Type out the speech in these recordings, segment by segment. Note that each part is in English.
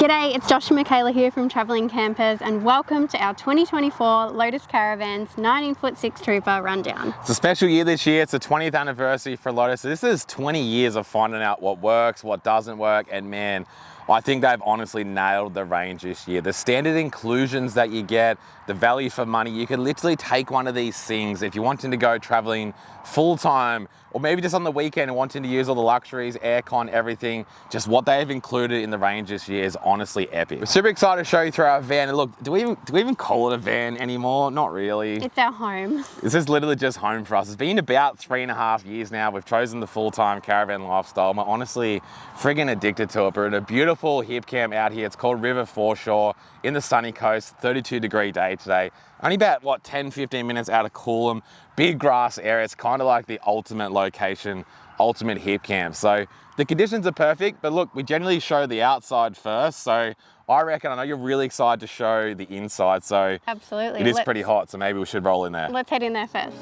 G'day, it's Josh and Mikayla here from Travelling Campers, and welcome to our 2024 Lotus Caravans 19-foot 6 Trooper rundown. It's a special year this year. It's the 20th anniversary for Lotus. This is 20 years of finding out what works, what doesn't work, and man, I think they've honestly nailed the range this year. The standard inclusions that you get, the value for money, you can literally take one of these things if you're wanting to go traveling full time, or maybe just on the weekend and wanting to use all the luxuries, aircon, everything. Just what they've included in the range this year is honestly epic. We're super excited to show you through our van. And look, do we even call it a van anymore? Not really. It's our home. This is literally just home for us. It's been about 3.5 years now. We've chosen the full-time caravan lifestyle. We're honestly friggin' addicted to it. We're in a beautiful hip camp out here. It's called River Foreshore in the sunny coast, 32-degree day today. Only about, 10-15 minutes out of Coolum. Big grass area. It's kind of like the ultimate location, ultimate hip camp. So the conditions are perfect, but look, we generally show the outside first. So I reckon, I know you're really excited to show the inside. So absolutely, it is pretty hot, so maybe we should roll in there. Let's head in there first.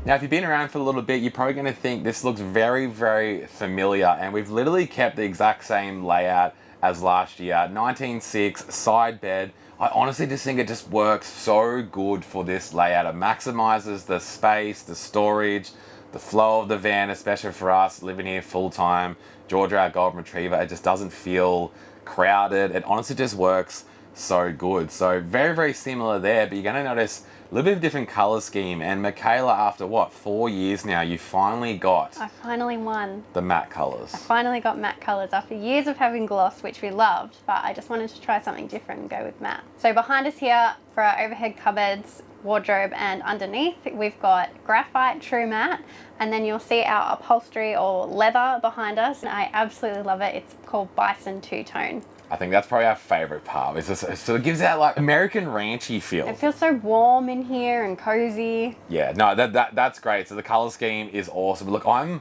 Now, if you've been around for a little bit, you're probably going to think this looks very, very familiar, and we've literally kept the exact same layout as last year. 19.6 side bed. I honestly just think it just works so good for this layout. It maximizes the space, the storage, the flow of the van, especially for us living here full time. Georgia, our golden retriever, it just doesn't feel crowded. It honestly just works so good. So very, very similar there, but you're going to notice a little bit of different color scheme. And Mikayla, after 4 years now, you finally got... I finally won. The matte colors. I finally got matte colors after years of having gloss, which we loved, but I just wanted to try something different and go with matte. So behind us here for our overhead cupboards, wardrobe, and underneath we've got graphite true matte, and then you'll see our upholstery or leather behind us, and I absolutely love it. It's called Bison two-tone. I think that's probably our favorite part. It sort of gives that like American ranchy feel. It feels so warm in here and cozy. Yeah, no, that's great. So the color scheme is awesome. Look, I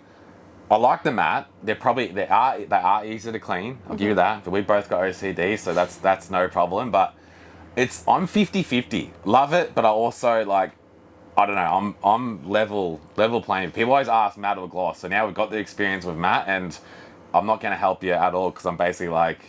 like the matte. They are easy to clean. I'll give you that. But we both got OCD, so that's no problem. But I'm 50-50. Love it, but I also like, I don't know. I'm level playing. People always ask matte or gloss, so now we've got the experience with matte, and I'm not going to help you at all because I'm basically like,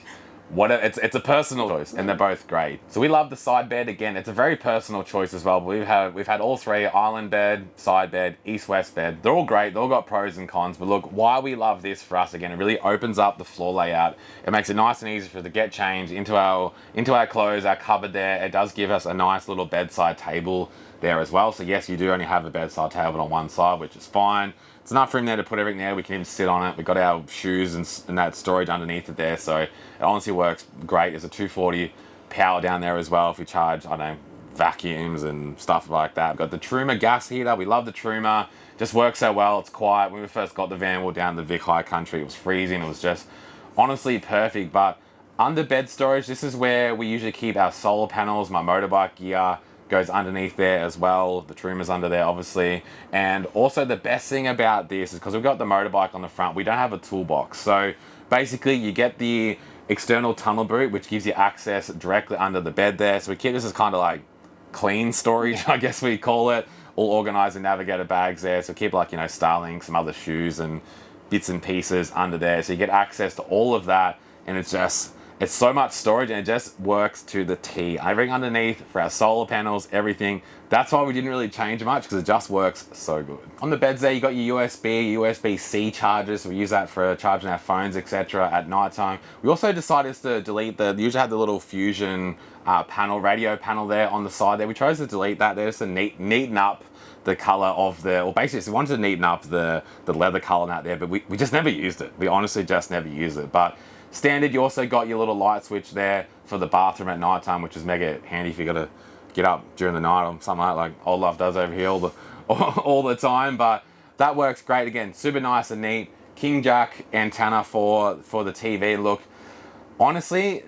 it's a personal choice, and they're both great. So we love the side bed. Again, it's a very personal choice as well. But we've had all three: island bed, side bed, east-west bed. They're all great. They all got pros and cons. But look, why we love this for us, again, it really opens up the floor layout. It makes it nice and easy for us to get changed into our clothes, our cupboard there. It does give us a nice little bedside table there as well. So yes, you do only have a bedside table on one side, which is fine. It's enough room there to put everything there. We can even sit on it. We've got our shoes and that storage underneath it there. So it honestly works great. There's a 240 power down there as well if we charge, I don't know, vacuums and stuff like that. We've got the Trooper gas heater. We love the Trooper. Just works so well. It's quiet. When we first got the van, we were down the Vic High Country. It was freezing. It was just honestly perfect. But under bed storage, this is where we usually keep our solar panels, my motorbike gear, goes underneath there as well. The Trooper's under there, obviously. And also the best thing about this is because we've got the motorbike on the front, we don't have a toolbox. So basically you get the external tunnel boot, which gives you access directly under the bed there. So we keep this as kind of like clean storage, I guess we call it. All organized and navigator bags there. So keep like, Starlink, some other shoes and bits and pieces under there. So you get access to all of that, and it's so much storage, and it just works to the T. Everything underneath for our solar panels, everything. That's why we didn't really change much, because it just works so good. On the beds there, you got your USB-C chargers. So we use that for charging our phones, etc. at nighttime. We also decided to delete they usually have the little Fusion radio panel there on the side there. We chose to delete that there just to neaten up the color of basically we wanted to neaten up the leather color out there, but we just never used it. We honestly just never used it. But standard, you also got your little light switch there for the bathroom at night time, which is mega handy if you got to get up during the night or something like old love does over here all the time. But that works great. Again, super nice and neat. King jack antenna for the TV. Look, honestly,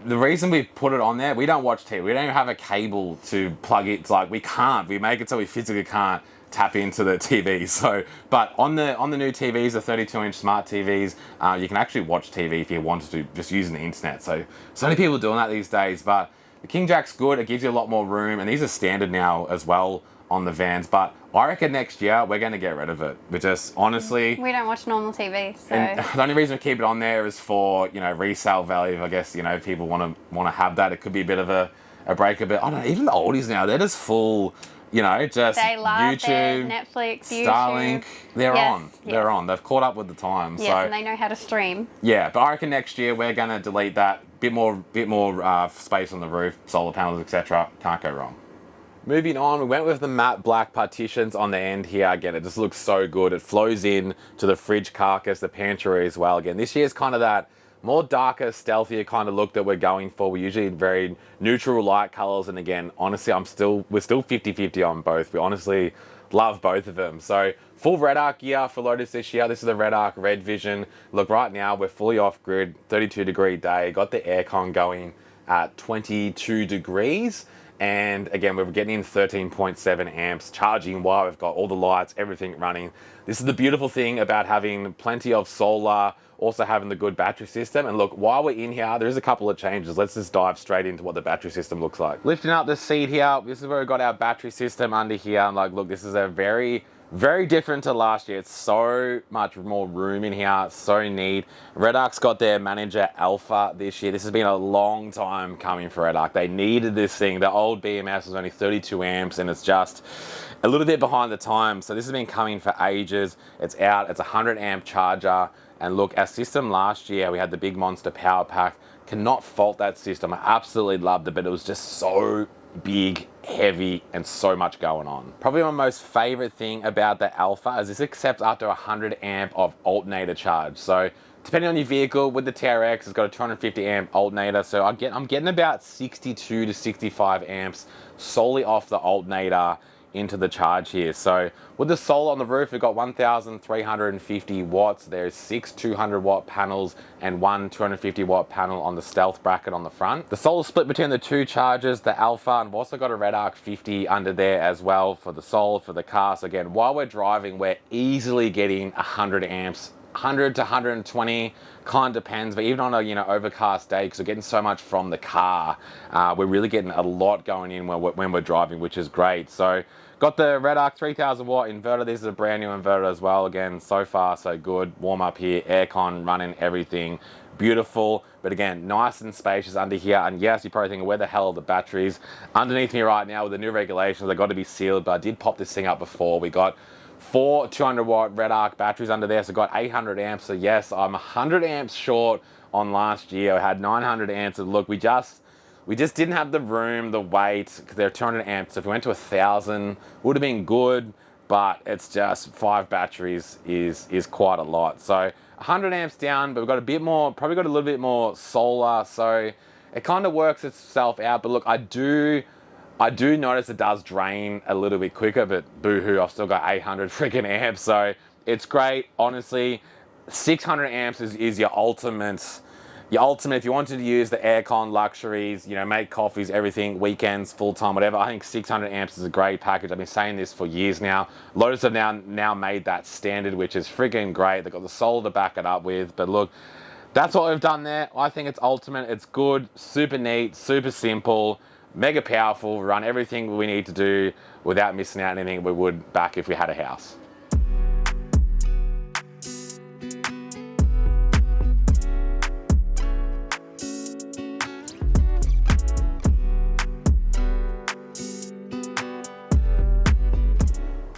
the reason we put it on there, we don't watch TV. We don't even have a cable to plug it. It's like we make it so we physically can't tap into the TV. So, but on the new TVs, the 32-inch smart TVs, you can actually watch TV if you wanted to, just using the internet. So many people doing that these days. But The King Jack's good. It gives you a lot more room, and these are standard now as well on the vans. But I reckon next year we're going to get rid of it. We just honestly. We don't watch normal TV, so. And the only reason we keep it on there is for resale value. I guess if people want to have that. It could be a bit of a breaker, but I don't know. Even the oldies now, they're just full. Just they love YouTube, Netflix, Starlink. YouTube. They're Yes, on. yes. They're on. They've caught up with the times. Yes, so and they know how to stream. yeah, but I reckon next year we're gonna delete that. Bit more space on the roof, solar panels, etc. Can't go wrong. Moving on, we went with the matte black partitions on the end here. Again, it just looks so good. It flows in to the fridge carcass, the pantry as well. Again, this year's kind of that more darker, stealthier kind of look that we're going for. We're usually very neutral light colors. And again, honestly, we're still 50-50 on both. We honestly love both of them. So full red arc gear for Lotus this year. This is the red arc red vision. Look, right now we're fully off grid, 32-degree day. Got the aircon going at 22 degrees. And again, we're getting in 13.7 amps, charging while we've got all the lights, everything running. This is the beautiful thing about having plenty of solar, also having the good battery system. And look, while we're in here, there is a couple of changes. Let's just dive straight into what the battery system looks like. Lifting up the seat here, this is where we've got our battery system under here. I'm like, look, this is a very different to last year. It's so much more room in here, so neat. Red Arc's got their Manager Alpha this year. This has been a long time coming for Red Arc. They needed this thing. The old BMS was only 32 amps and it's just a little bit behind the time. So this has been coming for ages. It's out, it's a 100 amp charger. And look, our system last year, we had the big monster power pack. Cannot fault that system. I absolutely loved it, but it was just so big, heavy, and so much going on. Probably my most favorite thing about the Alpha is this accepts up to 100 amp of alternator charge. So depending on your vehicle, with the TRX, it's got a 250 amp alternator. So I'm getting about 62 to 65 amps solely off the alternator into the charge here. So with the solar on the roof, we've got 1,350 watts. There's 6 200 watt panels and 1 250 watt panel on the stealth bracket on the front. The solar split between the two chargers, the Alpha, and we've also got a Red Arc 50 under there as well for the solar, for the car. So again, while we're driving, we're easily getting 100 amps, 100 to 120, kind of depends, but even on a overcast day, because we're getting so much from the car, we're really getting a lot going in when we're driving, which is great. So got the Red Arc 3000 watt inverter. This is a brand new inverter as well. Again, so far so good. Warm up here, aircon running, everything beautiful. But again, nice and spacious under here. And yes, you're probably thinking, where the hell are the batteries? Underneath me right now with the new regulations, they've got to be sealed, but I did pop this thing up before. We got 4 200 watt Red Arc batteries under there, so got 800 amps. So yes, I'm 100 amps short on last year. I had 900 amps. And look, we just didn't have the room, the weight, because they're 200 amps. So if we went to 1,000, would have been good, but it's just 5 batteries is quite a lot. So 100 amps down, but we've got a bit more, probably got a little bit more solar, so it kind of works itself out. But look, I do notice it does drain a little bit quicker, but boo-hoo, I've still got 800 freaking amps, so it's great. Honestly, 600 amps is your ultimate. If you wanted to use the aircon luxuries, make coffees, everything, weekends, full-time, whatever, I think 600 amps is a great package. I've been saying this for years now. Lotus have now made that standard, which is freaking great. They've got the solar to back it up with, but look, that's what we've done there. I think it's ultimate, it's good, super neat, super simple, mega powerful, run everything we need to do without missing out on anything we would back if we had a house.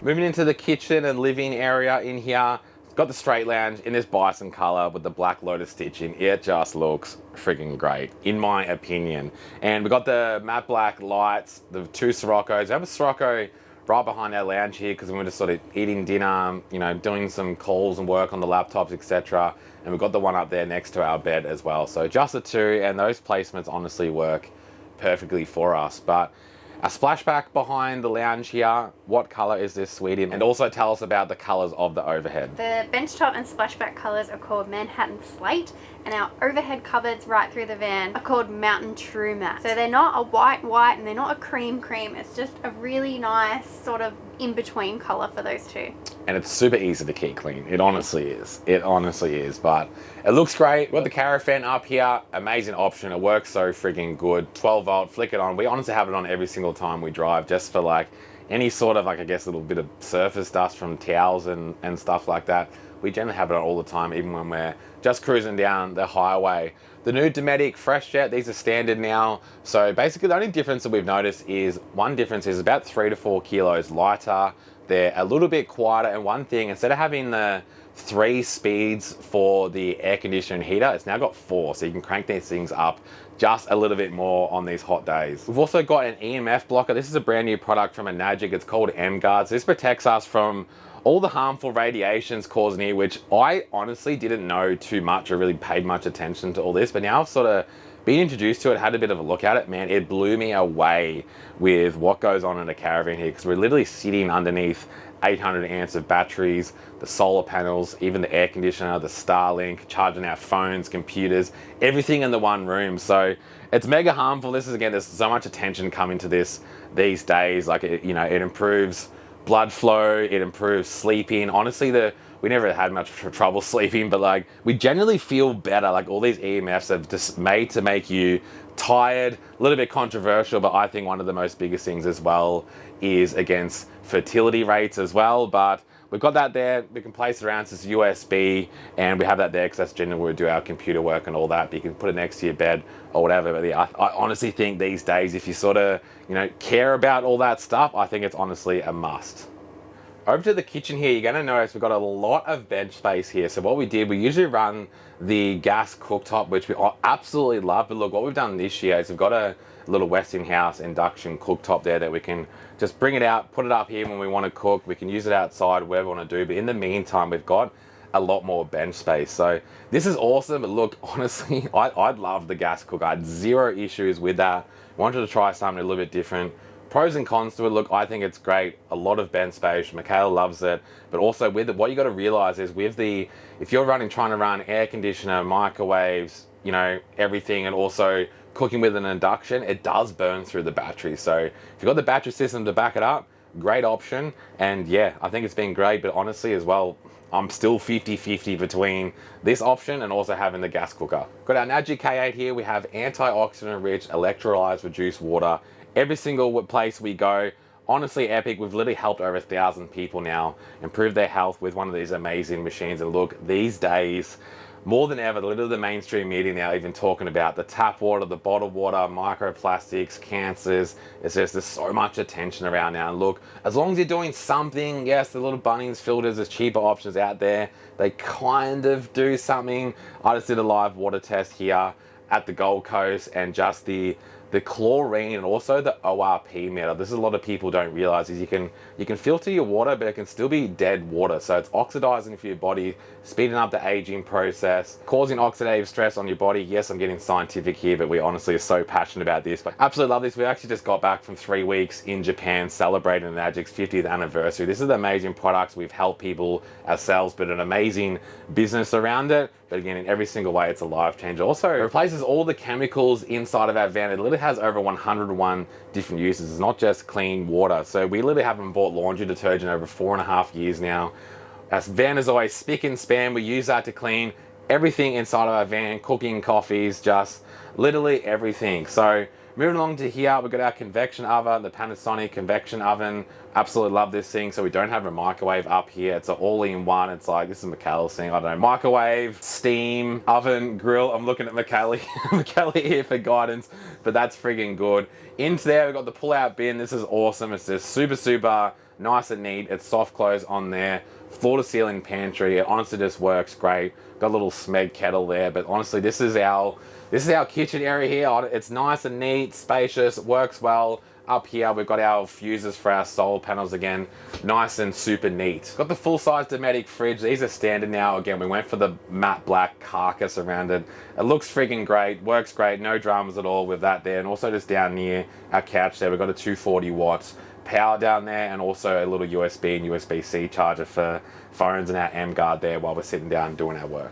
Moving into the kitchen and living area in here, got the straight lounge in this bison color with the black Lotus stitching. It just looks freaking great, in my opinion. And we got the matte black lights, the 2 Siroccos. We have a Sirocco right behind our lounge here because we were just sort of eating dinner, doing some calls and work on the laptops, etc. And we've got the one up there next to our bed as well. So just the 2, and those placements honestly work perfectly for us. But a splashback behind the lounge here. What color is this, sweetie? And also tell us about the colors of the overhead. The benchtop and splashback colors are called Manhattan Slate, And our overhead cupboards right through the van are called Mountain True Matte. So they're not a white and they're not a cream. It's just a really nice sort of in-between colour for those two. And it's super easy to keep clean. It honestly is. It honestly is. But it looks great. We've got the Caravan up here. Amazing option. It works so freaking good. 12 volt, flick it on. We honestly have it on every single time we drive, just for like any sort of, like, I guess, a little bit of surface dust from towels and stuff like that. We generally have it on all the time, even when we're just cruising down the highway. The new Dometic Fresh Jet, these are standard now. So basically the only difference that we've noticed is, one difference is about 3 to 4 kilos lighter. They're a little bit quieter, and one thing, instead of having the 3 speeds for the air conditioner and heater, it's now got 4, so you can crank these things up just a little bit more on these hot days. We've also got an EMF blocker. This is a brand new product from Enagic. It's called M-Guard. So this protects us from all the harmful radiations causing here, which I honestly didn't know too much or really paid much attention to all this, but now I've sort of been introduced to it, had a bit of a look at it, man, it blew me away with what goes on in a Caravan here, because we're literally sitting underneath 800 amps of batteries, the solar panels, even the air conditioner, the Starlink, charging our phones, computers, everything in the one room. So it's mega harmful. This is, again, there's so much attention coming to this these days. Like, it improves blood flow, it improves sleeping. Honestly, we never had much trouble sleeping, but like, we generally feel better. Like, all these EMFs are just made to make you tired. A little bit controversial, but I think one of the most biggest things as well is against fertility rates as well. But we've got that there. We can place it around, so it's USB, and we have that there because that's generally where we do our computer work and all that. But you can put it next to your bed or whatever. But yeah, I honestly think these days, if you sort of, care about all that stuff, I think it's honestly a must. Over to the kitchen here, you're going to notice we've got a lot of bench space here. So what we did, we usually run the gas cooktop, which we absolutely love. But look, what we've done this year is we've got a little Westinghouse induction cooktop there that we can just bring it out, put it up here when we want to cook. We can use it outside, wherever we want to do. But in the meantime, we've got a lot more bench space. So this is awesome. But look, honestly, I'd love the gas cooker. I had zero issues with that. Wanted to try something a little bit different. Pros and cons to it. Look, I think it's great. A lot of bench space. Mikayla loves it. But also with it, what you got to realize is if you're trying to run air conditioner, microwaves, everything, and also cooking with an induction, it does burn through the battery. So if you've got the battery system to back it up, great option. And yeah, I think it's been great. But honestly as well, I'm still 50-50 between this option and also having the gas cooker. Got our Enagic K8 here. We have antioxidant rich electrolyzed reduced water. Every single place we go, honestly epic. We've literally helped over 1,000 people now improve their health with one of these amazing machines. And look, these days, more than ever, literally the mainstream media now even talking about the tap water, the bottled water, microplastics, cancers. There's so much attention around now. And look, as long as you're doing something, yes, the little Bunnings filters, there's cheaper options out there. They kind of do something. I just did a live water test here at the Gold Coast, and just the chlorine and also the ORP meter. This is a lot of people don't realize is you can filter your water, but it can still be dead water. So it's oxidizing for your body, speeding up the aging process, causing oxidative stress on your body. Yes, I'm getting scientific here, but we honestly are so passionate about this. But absolutely love this. We actually just got back from 3 weeks in Japan celebrating Enagic's 50th anniversary. This is the amazing products. We've helped people ourselves, but an amazing business around it. But again, in every single way, it's a life changer. Also, it replaces all the chemicals inside of our van. It literally has over 101 different uses. It's not just clean water. So we literally haven't bought laundry detergent over 4.5 years now. Our van is always spick and span. We use that to clean everything inside of our van, cooking, coffees, just literally everything. So moving along to here, we've got our convection oven, the Panasonic convection oven. Absolutely love this thing. So we don't have a microwave up here. It's an all-in-one. It's like, this is Mikayla's thing. I don't know, microwave, steam, oven, grill. I'm looking at Mikayla here for guidance, but that's friggin' good. Into there, we've got the pull-out bin. This is awesome. It's just super, super nice and neat. It's soft close on there. Floor-to-ceiling pantry. It honestly just works great. Got a little Smeg kettle there, but honestly, this is our kitchen area here. It's nice and neat, spacious, works well. Up here, we've got our fuses for our solar panels again. Nice and super neat. Got the full-size Dometic fridge. These are standard now. Again, we went for the matte black carcass around it. It looks friggin' great, works great, no dramas at all with that there. And also just down near our couch there, we've got a 240 watts power down there, and also a little USB and USB-C charger for phones, and our M-Guard there while we're sitting down doing our work.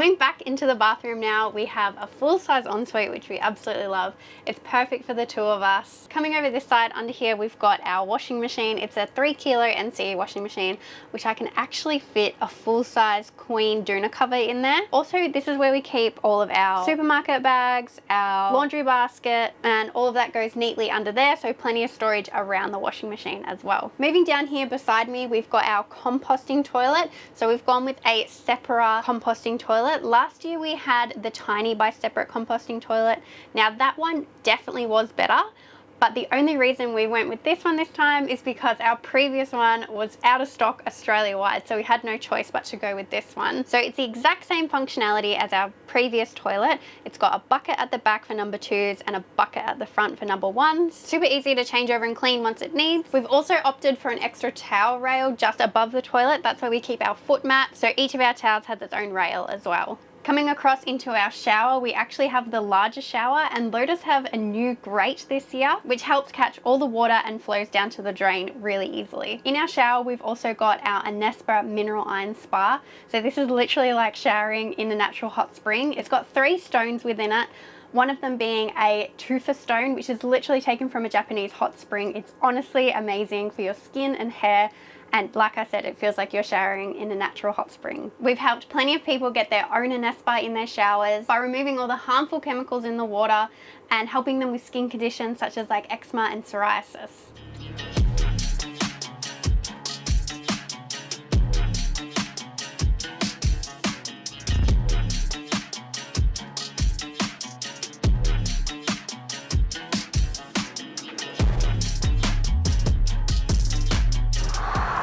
Coming back into the bathroom now, we have a full-size ensuite, which we absolutely love. It's perfect for the two of us. Coming over this side, under here, we've got our washing machine. It's a 3 kilo NCE washing machine, which I can actually fit a full-size queen doona cover in there. Also, this is where we keep all of our supermarket bags, our laundry basket, and all of that goes neatly under there, so plenty of storage around the washing machine as well. Moving down here beside me, we've got our composting toilet. So we've gone with a Separa composting toilet. Last year we had the tiny by separate composting toilet. Now that one definitely was better, but the only reason we went with this one this time is because our previous one was out of stock Australia-wide, so we had no choice but to go with this one. So it's the exact same functionality as our previous toilet. It's got a bucket at the back for number 2s and a bucket at the front for number 1s. Super easy to change over and clean once it needs. We've also opted for an extra towel rail just above the toilet. That's where we keep our foot mat, so each of our towels has its own rail as well. Coming across into our shower, we actually have the larger shower, and Lotus have a new grate this year, which helps catch all the water and flows down to the drain really easily. In our shower, we've also got our Anespa mineral iron spa. So this is literally like showering in a natural hot spring. It's got 3 stones within it. One of them being a tufa stone, which is literally taken from a Japanese hot spring. It's honestly amazing for your skin and hair. And like I said, it feels like you're showering in a natural hot spring. We've helped plenty of people get their own Anespa in their showers by removing all the harmful chemicals in the water and helping them with skin conditions such as like eczema and psoriasis.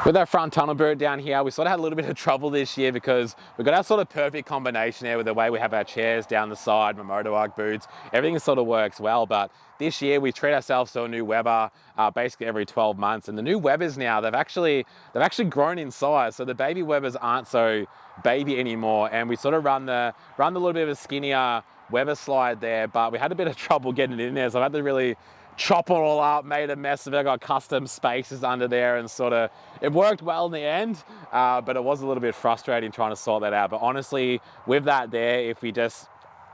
With our front tunnel boot down here, we sort of had a little bit of trouble this year because we've got our sort of perfect combination there with the way we have our chairs down the side, my motorbike boots, everything sort of works well. But this year we treat ourselves to a new Weber basically every 12 months. And the new Webers now, they've actually grown in size. So the baby Webers aren't so baby anymore. And we sort of run the little bit of a skinnier Weber slide there, but we had a bit of trouble getting it in there. So I had to really chop it all up, made a mess of it. I got custom spaces under there and sort of, it worked well in the end, but it was a little bit frustrating trying to sort that out. But honestly, with that there, if we just,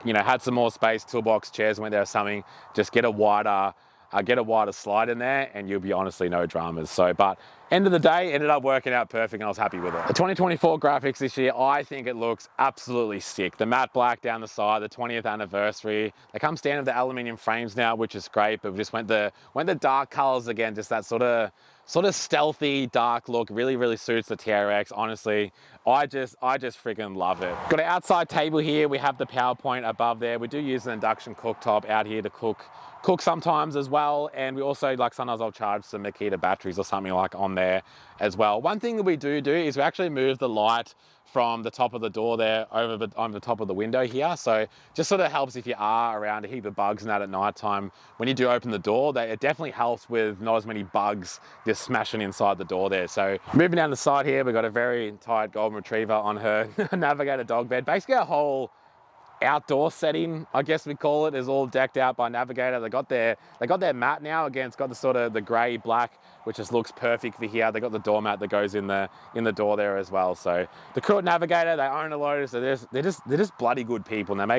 you know, had some more space, toolbox, chairs went there or something, just get a wider slide in there and you'll be honestly no dramas. So, but end of the day, ended up working out perfect and I was happy with it. The 2024 graphics this year, I think it looks absolutely sick. The matte black down the side, the 20th anniversary. They come standard with the aluminium frames now, which is great, but we just went the dark colors again, just that sort of stealthy dark look. Really suits the TRX. Honestly, I just freaking love it. Got an outside table here. We have the PowerPoint above there. We do use an induction cooktop out here to cook sometimes as well, and we also, like, sometimes I'll charge some Mikayla batteries or something like on there as well. One thing that we do is we actually move the light from the top of the door there over on the top of the window here, so just sort of helps if you are around a heap of bugs and that at night time. When you do open the door, it definitely helps with not as many bugs just smashing inside the door there. So moving down the side here, we've got a very tight golden retriever on her Navigator dog bed. Basically a whole outdoor setting, I guess we call it, is all decked out by Navigator. They got their mat now. Again, it's got the sort of the grey black, which just looks perfect for here. They got the doormat that goes in the door there as well. So the crew at Navigator, they own a Lotus. So they're just bloody good people, and they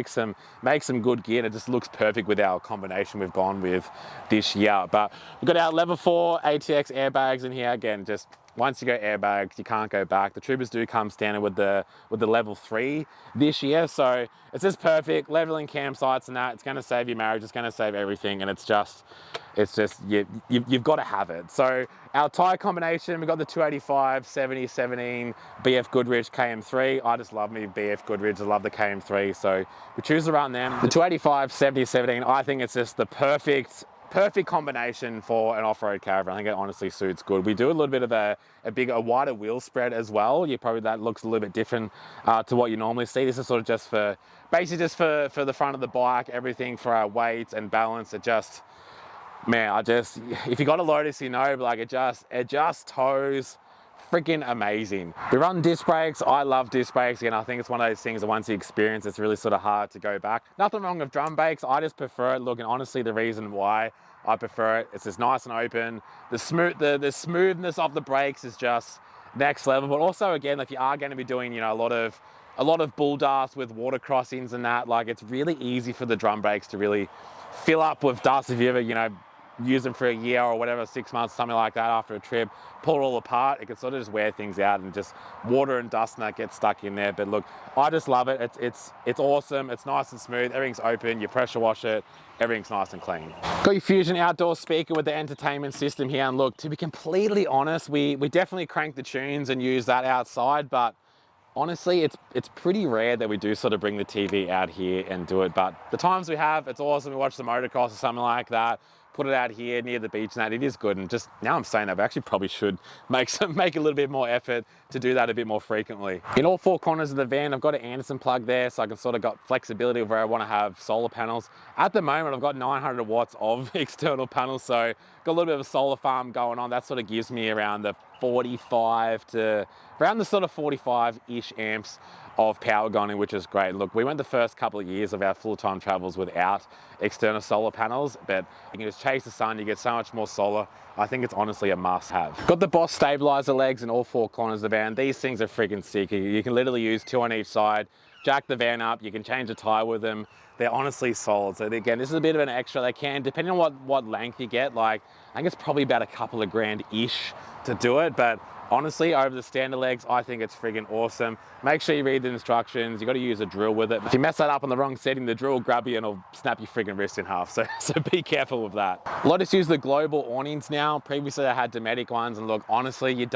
make some good gear. And it just looks perfect with our combination we've gone with this year. But we've got our level 4 ATX airbags in here. Again, just once you go airbags, you can't go back. The Troopers do come standard with the level 3 this year, so it's just perfect. Leveling campsites and that, it's going to save your marriage, it's going to save everything, and it's just you've got to have it. So our tyre combination, we've got the 285 70-17 BF Goodrich KM3. I just love me BF Goodrich. I love the KM3, so we choose around them. The 285 70-17, I think it's just the perfect combination for an off-road caravan. I think it honestly suits good. We do a little bit of a wider wheel spread as well. That looks a little bit different to what you normally see. This is sort of just for the front of the bike, everything for our weight and balance. It just, man, if you got a Lotus, you know, but like it just tows freaking amazing. We run disc brakes. I love disc brakes. Again, I think it's one of those things that once you experience, it's really sort of hard to go back. Nothing wrong with drum brakes. I just prefer it. Look, and honestly, the reason why I prefer it, it's just nice and open. The smoothness of the brakes is just next level. But also, again, if you are going to be doing, you know, a lot of a lot of bull dust with water crossings and that. Like, it's really easy for the drum brakes to really fill up with dust if you ever, you know, use them for a year or whatever, 6 months, something like that after a trip, pull it all apart. It can sort of just wear things out and just water and dust and that gets stuck in there. But look, I just love it. It's awesome. It's nice and smooth. Everything's open. You pressure wash it. Everything's nice and clean. Got your Fusion outdoor speaker with the entertainment system here. And look, to be completely honest, we definitely crank the tunes and use that outside, but honestly, it's pretty rare that we do sort of bring the TV out here and do it. But the times we have, it's awesome. We watch the motocross or something like that, put it out here near the beach and that, it is good. And just now I'm saying that, we actually probably should make a little bit more effort to do that a bit more frequently. In all 4 corners of the van, I've got an Anderson plug there, so I can sort of got flexibility of where I want to have solar panels. At the moment, I've got 900 watts of external panels, so got a little bit of a solar farm going on. That sort of gives me around the 45-ish amps of power going in, which is great. Look, we went the first couple of years of our full-time travels without external solar panels, but you can just chase the sun, you get so much more solar. I think it's honestly a must-have. Got the Boss stabilizer legs in all 4 corners of the van. These things are freaking sick. You can literally use 2 on each side, jack the van up, you can change the tire with them. They're honestly solid. So again, this is a bit of an extra. They can, depending on what length you get, like, I think it's probably about a couple of grand-ish to do it, but honestly, over the standard legs, I think it's friggin' awesome. Make sure you read the instructions. You got to use a drill with it. If you mess that up on the wrong setting, the drill will grab you and it'll snap your friggin' wrist in half. So be careful with that. Lotus use the global awnings now. Previously, I had Dometic ones, and look, honestly,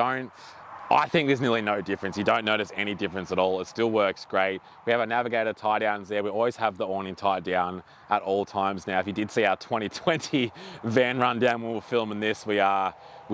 I think there's nearly no difference. You don't notice any difference at all. It still works great. We have our navigator tie downs there. We always have the awning tied down at all times now. If you did see our 2020 van rundown when we were filming this, we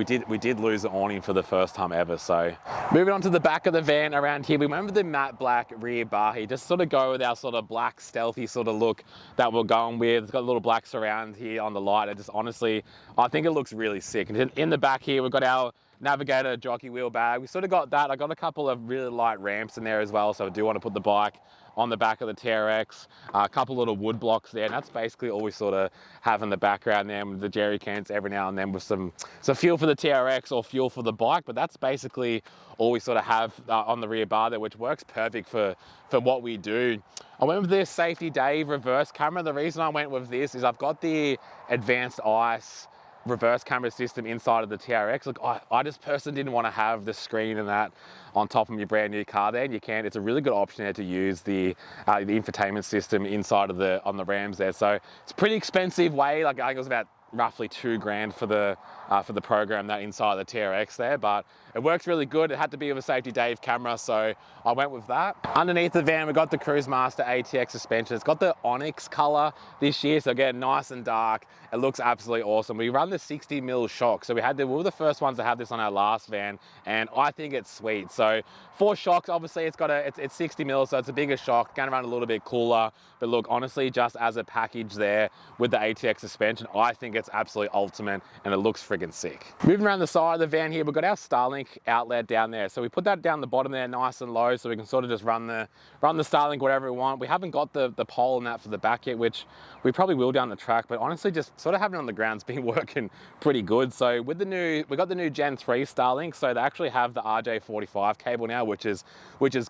did lose the awning for the first time ever. So moving on to the back of the van around here, we went with the matte black rear bar here, just sort of go with our sort of black stealthy sort of look that we're going with. It's got a little black surround here on the light. It just honestly, I think it looks really sick. And in the back here, we've got our navigator jockey wheel bag. We sort of got that. I got a couple of really light ramps in there as well, so I do want to put the bike on the back of the TRX, a couple little wood blocks there, and that's basically all we sort of have in the background there with the jerry cans every now and then with some fuel for the TRX or fuel for the bike, but that's basically all we sort of have on the rear bar there, which works perfect for what we do. I went with this Safety Dave reverse camera. The reason I went with this is I've got the Advanced ICE reverse camera system inside of the TRX. Look, I just personally didn't want to have the screen and that on top of your brand new car there, and you can. It's a really good option there to use the infotainment system inside of on the Rams there. So it's a pretty expensive way. Like, I think it was about roughly $2,000 for the program that inside the TRX there, but it works really good. It had to be with a Safety Dave camera, so I went with that. Underneath the van, we got the Cruise Master ATX suspension. It's got the Onyx color this year, so again, nice and dark. It looks absolutely awesome. We run the 60mm shock, so we were the first ones to have this on our last van, and I think it's sweet. So 4 shocks, obviously it's 60mm, so it's a bigger shock, gonna run a little bit cooler, but look, honestly, just as a package there with the ATX suspension, I think it's absolutely ultimate, and it looks friggin' sick. Moving around the side of the van here, we've got our Starlink outlet down there. So we put that down the bottom there nice and low, so we can sort of just run the Starlink whatever we want. We haven't got the pole and that for the back yet, which we probably will down the track, but honestly, just sort of having it on the ground's been working pretty good. So with we got the new Gen 3 Starlink, so they actually have the RJ45 cable now, which is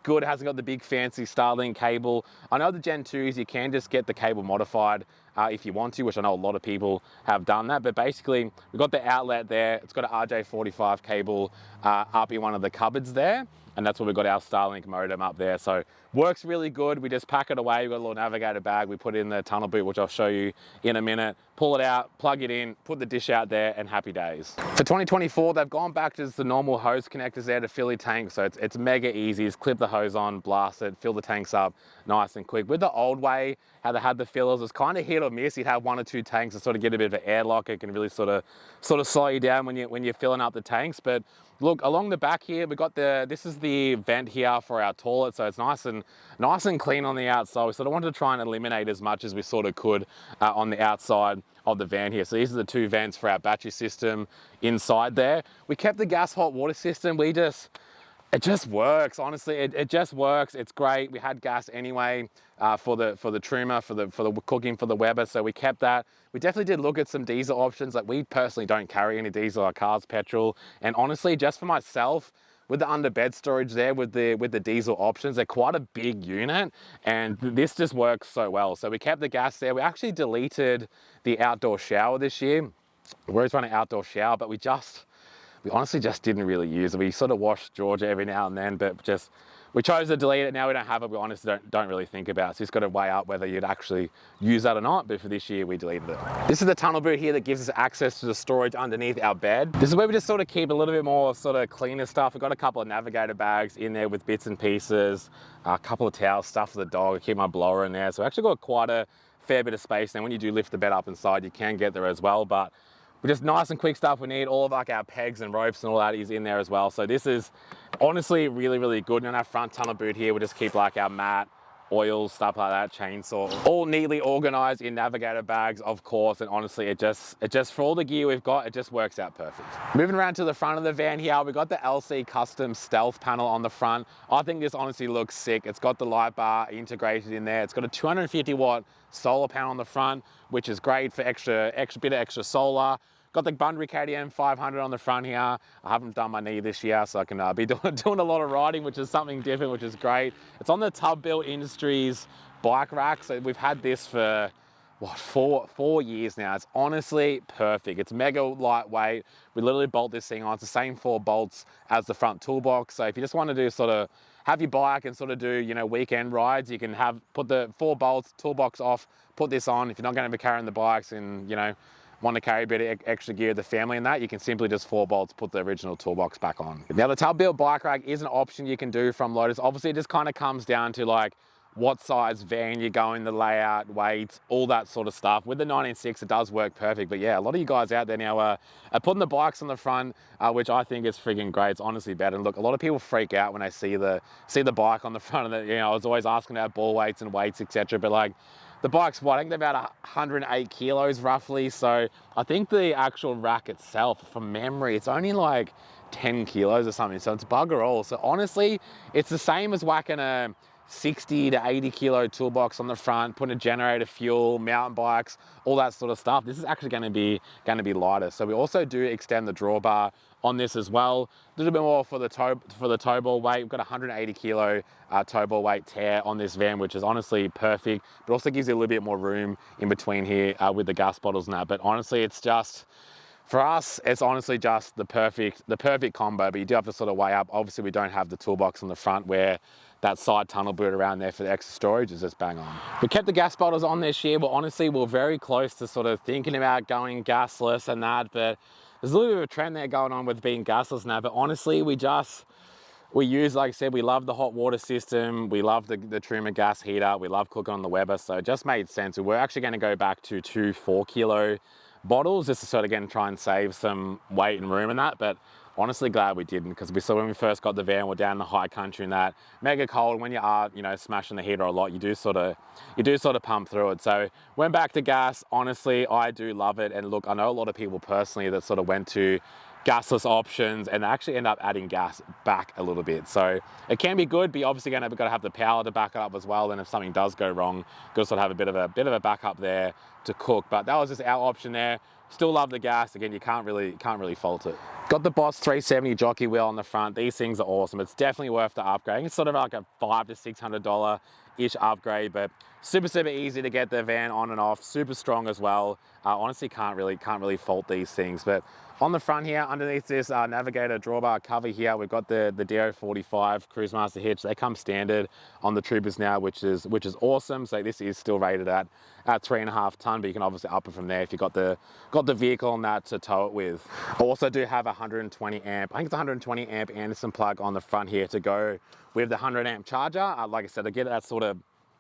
good. It hasn't got the big fancy Starlink cable. I know the Gen 2s, you can just get the cable modified if you want to, which I know a lot of people have done that, but basically we've got the outlet there. It's got an RJ45 cable up in one of the cupboards there, and that's where we've got our Starlink modem up there. So works really good. We just pack it away. We've got a little navigator bag. We put it in the tunnel boot, which I'll show you in a minute. Pull it out, plug it in, put the dish out there, and happy days. For 2024, they've gone back to just the normal hose connectors there to fill your tank. So it's mega easy. Just clip the hose on, blast it, fill the tanks up nice and quick. With the old way, how they had the fillers, it's kind of hit or miss. You'd have 1 or 2 tanks to sort of get a bit of an airlock. It can really sort of slow you down when you're filling up the tanks. But look, along the back here, we've got this is the vent here for our toilet, so it's nice and clean on the outside. We sort of wanted to try and eliminate as much as we sort of could on the outside of the van here. So these are the 2 vents for our battery system inside there. We kept the gas hot water system. It just works, honestly. It just works. It's great. We had gas anyway for the Trooper, for the cooking for the Weber, so we kept that. We definitely did look at some diesel options. Like, we personally don't carry any diesel. Our car's petrol, and honestly, just for myself, with the under bed storage there, with the diesel options, they're quite a big unit, and this just works so well. So we kept the gas there. We actually deleted the outdoor shower this year. We always run an outdoor shower, but we honestly just didn't really use it. We sort of washed Georgia every now and then, but just, we chose to delete it. Now we don't have it. We honestly don't really think about it. So you've got to weigh up whether you'd actually use that or not. But for this year, we deleted it. This is the tunnel boot here that gives us access to the storage underneath our bed. This is where we just sort of keep a little bit more sort of cleaner stuff. We've got a couple of navigator bags in there with bits and pieces, a couple of towels, stuff for the dog. I keep my blower in there. So we actually got quite a fair bit of space. And when you do lift the bed up inside, you can get there as well. But we're just nice and quick stuff we need. All of like our pegs and ropes and all that is in there as well. So this is honestly really, really good. And on our front tunnel boot here, we just keep like our mat, oils, stuff like that, chainsaw, all neatly organized in navigator bags, of course. And honestly, it just for all the gear we've got, it just works out perfect. Moving around to the front of the van here, we got the LC custom stealth panel on the front. I think this honestly looks sick. It's got the light bar integrated in there. It's got a 250 watt solar panel on the front, which is great for extra bit of extra solar. Got the Bunbury KTM 500 on the front here. I haven't done my knee this year, so I can be doing a lot of riding, which is something different, which is great. It's on the Tub Built Industries bike rack. So we've had this for, what, four years now. It's honestly perfect. It's mega lightweight. We literally bolt this thing on. It's the same 4 bolts as the front toolbox. So if you just want to do sort of, have your bike and sort of do, you know, weekend rides, you can put the 4 bolts, toolbox off, put this on. If you're not going to be carrying the bikes and, you know, want to carry a bit of extra gear, the family and that, you can simply just 4 bolts, put the original toolbox back on. Now the Tub Built bike rack is an option you can do from Lotus. Obviously it just kind of comes down to like what size van you're going, the layout, weight, all that sort of stuff. With the 19.6, it does work perfect. But yeah, a lot of you guys out there now are putting the bikes on the front, which I think is freaking great. It's honestly better. And look, a lot of people freak out when they see the bike on the front of the, you know, I was always asking about ball weights and weights, etc. But like, the bike's what, I think they're about 108 kilos roughly. So I think the actual rack itself, from memory, it's only like 10 kilos or something. So it's bugger all. So honestly, it's the same as whacking a 60 to 80 kilo toolbox on the front, putting a generator, fuel, mountain bikes, all that sort of stuff. This is actually going to be lighter. So we also do extend the drawbar on this as well. A little bit more for the tow ball weight. We've got 180 kilo tow ball weight tear on this van, which is honestly perfect, but also gives you a little bit more room in between here with the gas bottles and that. But honestly, it's just, for us, it's honestly just the perfect combo, but you do have to sort of weigh up. Obviously, we don't have the toolbox on the front where that side tunnel boot around there for the extra storage is just bang on. We kept the gas bottles on this year, but honestly, we're very close to sort of thinking about going gasless and that, but there's a little bit of a trend there going on with being gasless now, but honestly, we use, like I said, we love the hot water system. We love the Truma gas heater. We love cooking on the Weber. So it just made sense. We're actually going to go back to 2 4-kilo bottles just to sort of, again, try and save some weight and room in that. But honestly glad we didn't, because we saw when we first got the van, we're down in the high country and that, mega cold. When you are, you know, smashing the heater a lot, you do sort of pump through it. So went back to gas. Honestly, I do love it. And look, I know a lot of people personally that sort of went to gasless options and actually end up adding gas back a little bit. So it can be good, but you're obviously got to have the power to back it up as well. And if something does go wrong, you've got to sort of have a bit of a backup there to cook. But that was just our option there. Still love the gas. Again, you can't really fault it. Got the Boss 370 jockey wheel on the front. These things are awesome. It's definitely worth the upgrade. It's sort of like a $500 to $600-ish upgrade, but super easy to get the van on and off. Super strong as well. Honestly, can't really fault these things. But on the front here, underneath this Navigator drawbar cover here, we've got the DO45 Cruise Master hitch. They come standard on the Troopers now, which is awesome. So this is still rated at 3.5 ton, but you can obviously up it from there if you've got the vehicle on that to tow it with. I also do have a 120 amp, I think it's a 120 amp Anderson plug on the front here to go with the 100 amp charger. Like I said, to get that sort of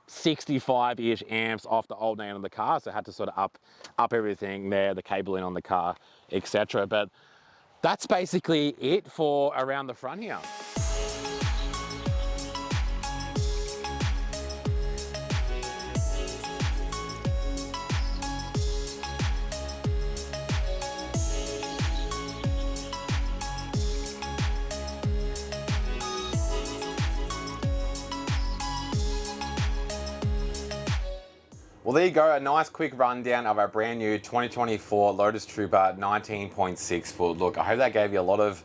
65-ish amps off the old name of the car, so I had to sort of up everything there, the cabling on the car, etc. But that's basically it for around the front here. Well, there you go, a nice quick rundown of our brand new 2024 Lotus Trooper 19.6 foot. Look, I hope that gave you a lot of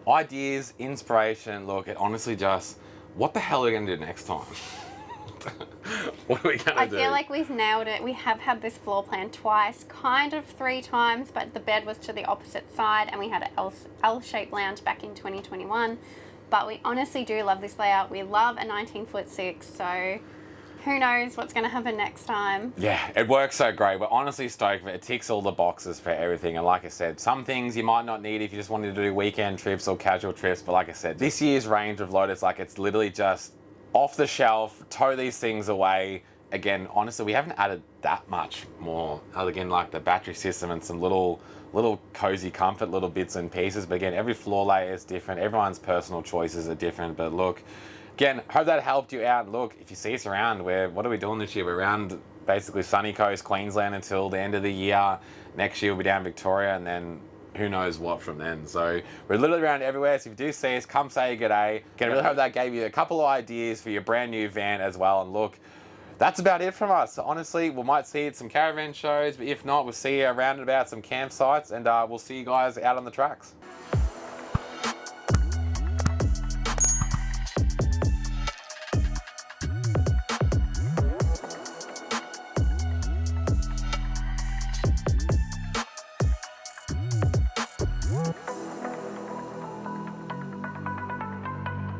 ideas, inspiration. Look, it honestly just, what the hell are we going to do next time? What are we going to do? I feel like we've nailed it. We have had this floor plan twice, kind of 3 times, but the bed was to the opposite side and we had an L-shaped lounge back in 2021. But we honestly do love this layout. We love a 19'6", so who knows what's going to happen next time. Yeah, it works so great. We're honestly stoked. It ticks all the boxes for everything. And like I said, some things you might not need if you just wanted to do weekend trips or casual trips. But like I said, this year's range of Lotus, like it's literally just off the shelf, tow these things away. Again, honestly, we haven't added that much more other than like the battery system and some little cozy comfort, little bits and pieces. But again, every floor layer is different. Everyone's personal choices are different. But look, again, hope that helped you out. Look, if you see us around, what are we doing this year? We're around basically sunny coast Queensland until the end of the year. Next year we'll be down Victoria, and then who knows what from then. So we're literally around everywhere. So if you do see us, come say g'day. Again, I really hope that gave you a couple of ideas for your brand new van as well. And look, that's about it from us. Honestly, we might see you at some caravan shows, but if not, we'll see you around about some campsites, and we'll see you guys out on the tracks.